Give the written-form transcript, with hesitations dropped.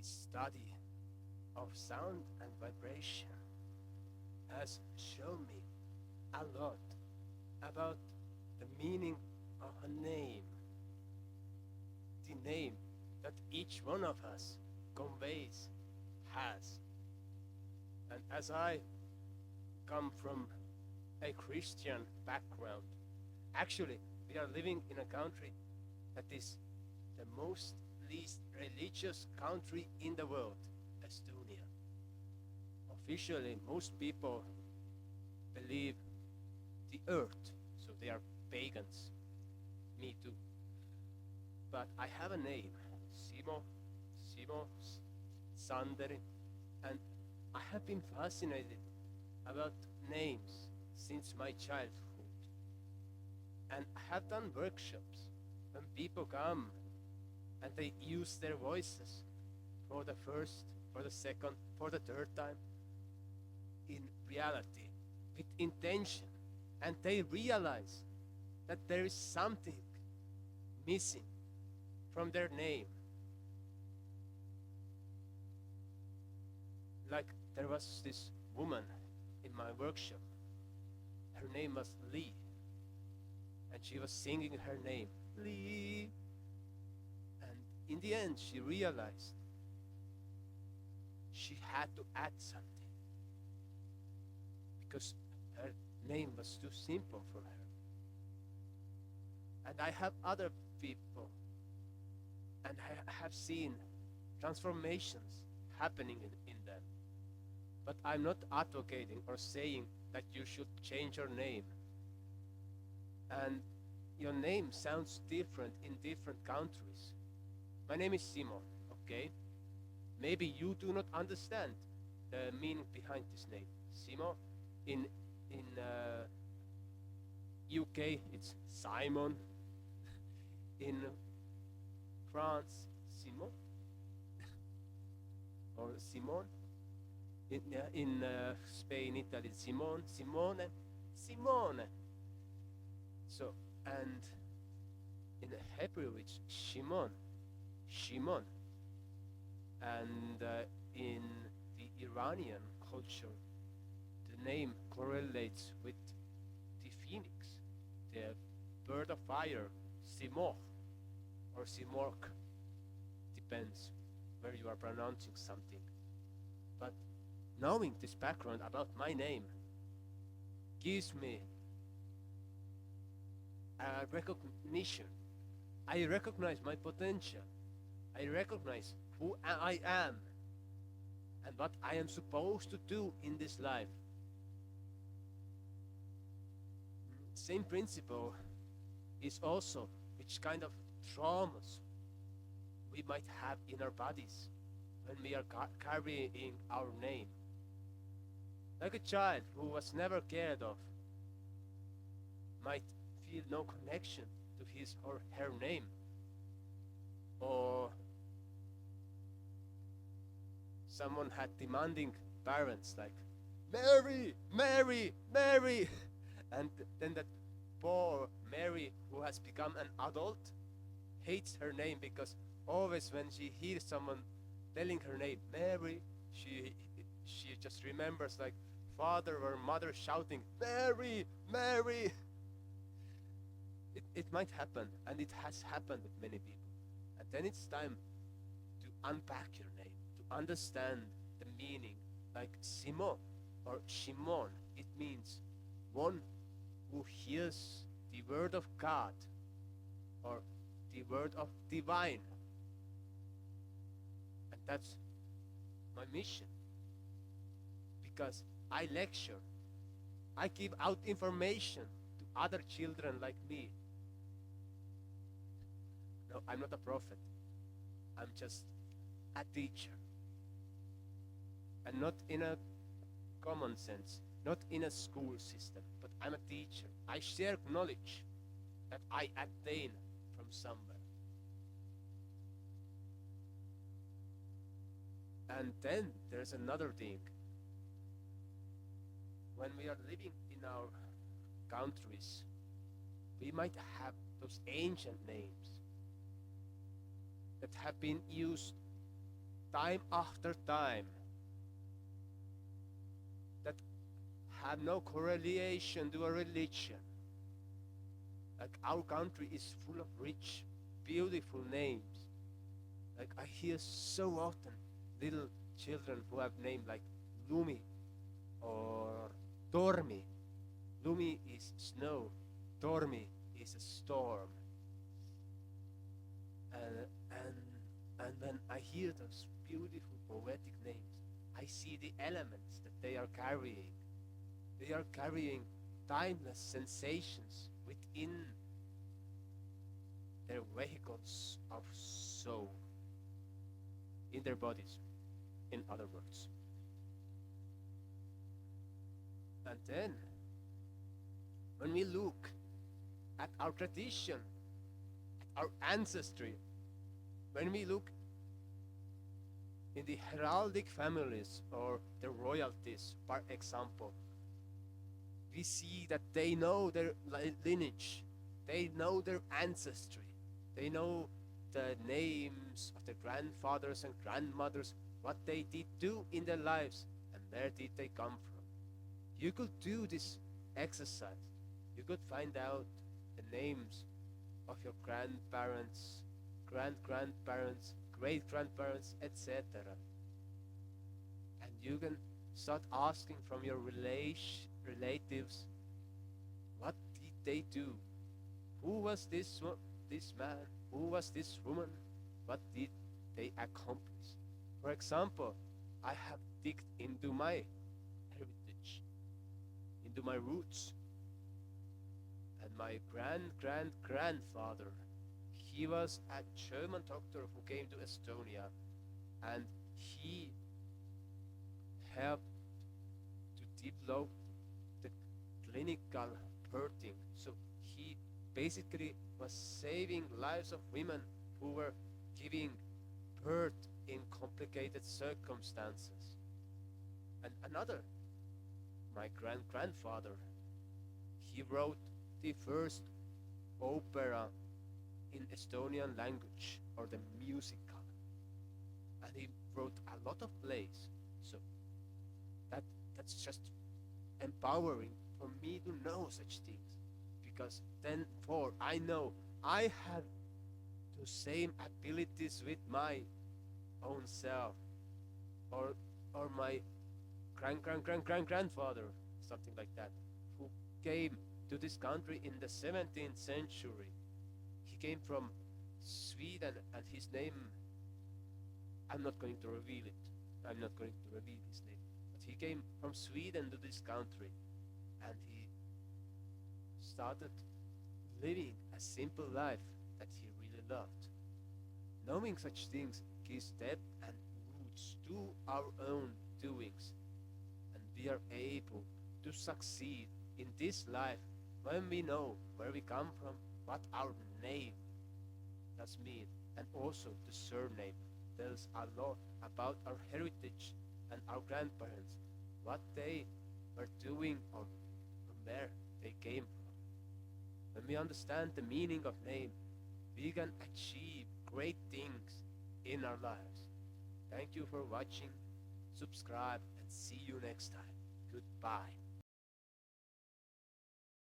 The study of sound and vibration has shown me a lot about the meaning of a name, the name that each one of us conveys, has. And as I come from a Christian background, actually, we are living in a country that is the most least religious country in the world, Estonia. Officially, most people believe the earth, so they are pagans. Me too. But I have a name, Simo, Simo Sanderi, and I have been fascinated about names since my childhood. And I have done workshops when people come and they use their voices for the first, for the second, for the third time in reality, with intention, and they realize that there is something missing from their name. Like there was this woman in my workshop. Her name was Lee, and she was singing her name, Lee. And in the end, she realized she had to add something because her name was too simple for her. And I have other people, and I have seen transformations happening in them. But I'm not advocating or saying that you should change your name. And your name sounds different in different countries. My name is Simon, okay? Maybe you do not understand the meaning behind this name. Simon, in UK it's Simon. In France, Simon or Simone. In Spain, Italy, Simone, Simone, Simone. So, and in Hebrew, it's Shimon, Shimon. And in the Iranian culture, the name correlates with the phoenix, the bird of fire, Simoch or Simork, depends where you are pronouncing something. But knowing this background about my name gives me a recognition. I recognize my potential. I recognize who I am and what I am supposed to do in this life. Same principle is also which kind of traumas we might have in our bodies when we are carrying our name. Like a child who was never cared of might feel no connection to his or her name. Or someone had demanding parents like, Mary, Mary, Mary. And then that poor Mary, who has become an adult, hates her name because always when she hears someone telling her name, Mary, she just remembers like father or mother shouting, Mary, Mary. It might happen, and it has happened with many people. And then it's time to unpack your name, to understand the meaning. Like Simon or Shimon, it means one who hears the word of God or the word of divine. And that's my mission. Because I lecture, I give out information to other children like me. No, I'm not a prophet. I'm just a teacher. And not in a common sense, not in a school system, but I'm a teacher. I share knowledge that I attain from somewhere. And then there's another thing. When we are living in our countries, we might have those ancient names that have been used time after time that have no correlation to a religion. Like our country is full of rich, beautiful names. Like I hear so often little children who have names like Lumi or Dormi. Lumi is snow, Dormi is a storm. And, and, and when I hear those beautiful poetic names, I see the elements that they are carrying. They are carrying timeless sensations within their vehicles of soul, in their bodies, in other words. And then, when we look at our tradition, at our ancestry, when we look in the heraldic families or the royalties, for example, we see that they know their lineage, they know their ancestry, they know the names of their grandfathers and grandmothers, what they did do in their lives, and where did they come from. You could do this exercise. You could find out the names of your grandparents, great-grandparents, great-grandparents, etc. And you can start asking from your relatives, what did they do? Who was this man? Who was this woman? What did they accomplish? For example, I have digged into my heritage, into my roots. And my grandfather, he was a German doctor who came to Estonia, and he helped to develop the clinical birthing. So he basically was saving lives of women who were giving birth in complicated circumstances. And another, my grandfather, he wrote the first opera in Estonian language, or the musical. And he wrote a lot of plays. So that's just empowering for me to know such things. Because then for I know I have the same abilities with my own self, or my grandfather, something like that, who came to this country in the 17th century. He came from Sweden, and his name, I'm not going to reveal it. I'm not going to reveal his name. But he came from Sweden to this country, and he started living a simple life that he really loved. Knowing such things gives depth and roots to our own doings, and we are able to succeed in this life when we know where we come from, what our name does mean, and also the surname tells a lot about our heritage and our grandparents, what they were doing or from where they came from. When we understand the meaning of name, we can achieve great things in our lives. Thank you for watching. Subscribe and see you next time. Goodbye.